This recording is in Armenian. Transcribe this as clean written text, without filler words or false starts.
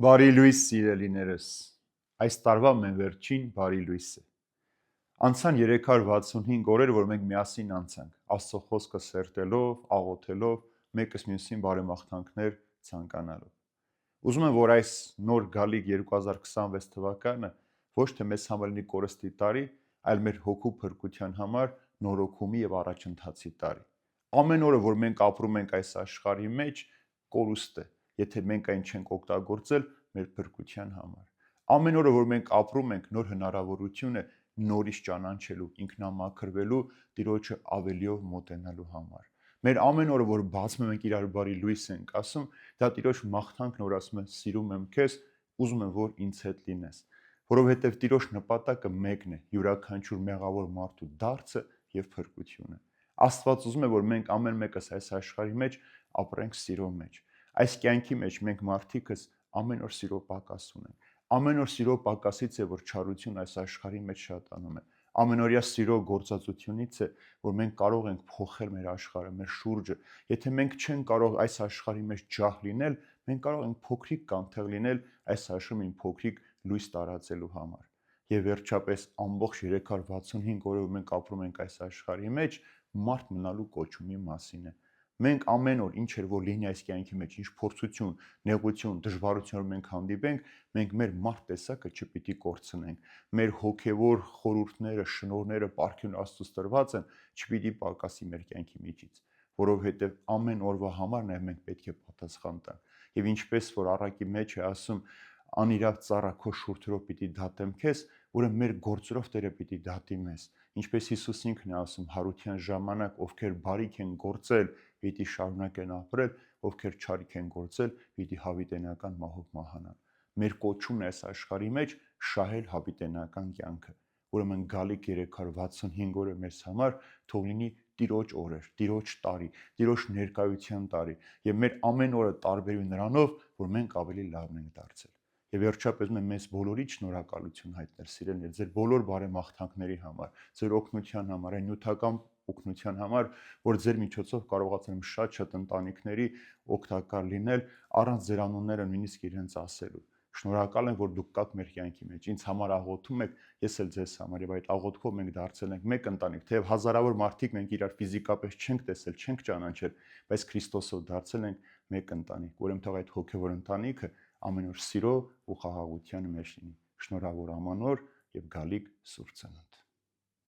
Բարի լույս սիրելիներս, այս տարվա մեր վերջին բարի լույսը։ Անցան 365 օրեր, որ մենք միասին անցանք, Աստծո խոսքը սերտելով, աղոթելով, մեկս մյուսին բարեմաղթանքներ ցանկանալով։ Ուզում եմ, որ այս նոր գալիք 2026 թվականը ոչ թե մեզ համար լինի կորստի տարի, այլ մեր հոգու փրկության համար նորոգումի եւ առաջընթացի տարի։ Ամեն օրը, որ մենք ապրում ենք այս աշխարհի մեջ, կորուստ է, եթե մենք այն չենք օգտագործել մեր փրկության համար։ Ամեն օրը, որ մենք ապրում ենք, նոր հնարավորություն է նորից ճանաչելու, ինքնամաքրվելու, Տիրոջը ավելիով մոտենալու համար։ Մեր ամեն օրը, որ բացում ենք իրար բարի լույս ենք ասում, դա Տիրոջ մաղթանքն, որ ասում է սիրում եմ քեզ, ուզում եմ, որ ինձ հետ լինես, որովհետև Տիրոջ նպատակը մեկն է՝ յուրաքանչյուր մեղավոր մարդու դարձը եւ փրկությունը։ Աստված ուզում է, որ մենք ամեն մեկս այս աշխարհի մեջ ապրենք սիրո մեջ։ Այս կյանքի մեջ մենք մարդիկս ամեն օր սիրո պակաս ունենք։ Ամեն օր սիրո պակասից է, որ չարություն այս աշխարհի մեջ շատանում է։ Ամենօրյա սիրո գործածությունից է, որ մենք կարող ենք փոխել մեր աշխարհը, մեր շուրջը։ Եթե մենք չենք կարող այս աշխարհի մեջ ջահ լինել, մենք կարող ենք փոքրիկ կանթեղ լինել այս աշխարհում մի փոքրիկ լույս տարածելու համար։ Եվ վերջապես ամբողջ 365 օրը որ մենք ապրում ենք այս աշխարհի մեջ, մարդ մնալու կոչումի մասին է։ Մենք ամեն օր ինչ էր որ լինի այս կյանքի մեջ, ինչ փորձություն, նեղություն, դժվարություն մենք հանդիպենք, մենք մեր մարդ տեսակը չպիտի կորցնենք։ Մեր հոգևոր խորհուրդները, շնորհները, պարգևն Աստծուց տրված են, չպիտի պակասի մեր կյանքի միջից, որովհետև ամեն օրվա համար նաև մենք պետք է պատասխան տանք։ Եվ ինչպես որ առակի մեջ է ասում, անիրավ ծառա քո շուրթերով պիտի դատեմ քեզ, որը մեր գործերով Տերը պիտի դատի մեզ։ Ինչպես Հիսուս ինքն է ասում, հարության ժամանակ ովքեր բարիք են գործել, պիտի շարունակեն ապրել, ովքեր չարիք են գործել, պիտի հավիտենական մահով մահանան։ Մեր կոչումն է այս աշխարհի մեջ շահել հավիտենական կյանքը։ Ուրեմն գալիք 365 օրը մեզ համար թող լինի Տիրոջ օրեր, Տիրոջ տարի, Տիրոջ ներկայության տարի, եւ մեր ամեն օրը տարբերվի նրանով, որ մենք ավելի լավն ենք դարձել։ Եվ վերջապես մեզ բոլորիդ շնորհակալություն հայտնել, սիրելիներ, ձեր բոլոր բարեմաղթանքների համար, ձեր օգնության համար, այն նյութական օգնության համար, որ ձեր միջոցով կարողացել եմ շատ ընտանիքների օգտակար լինել, առանց ձեր անունները նույնիսկ իրենց ասելու։ Շնորհակալ եմ, որ դուք կաք մեր կյանքի մեջ, ինձ համար աղոթում եք, ես էլ ձեզ համար, եւ այդ աղոթքով մենք դարձել ենք մեկ ընտանիք, թեև հազարավոր մարդիկ մենք իրար ֆիզիկապես չենք տեսել, չենք ճանաչել, բայց Քրիստոսով դարձել ենք մեկ ընտանիք, ուրեմն թող այդ հոգեվոր ընտանիքը ամեն օր սիրո ու խաղաղության մեջ լինի։ Շնորհավոր ամանոր եւ գալիք Սուրբ Ծնունդ։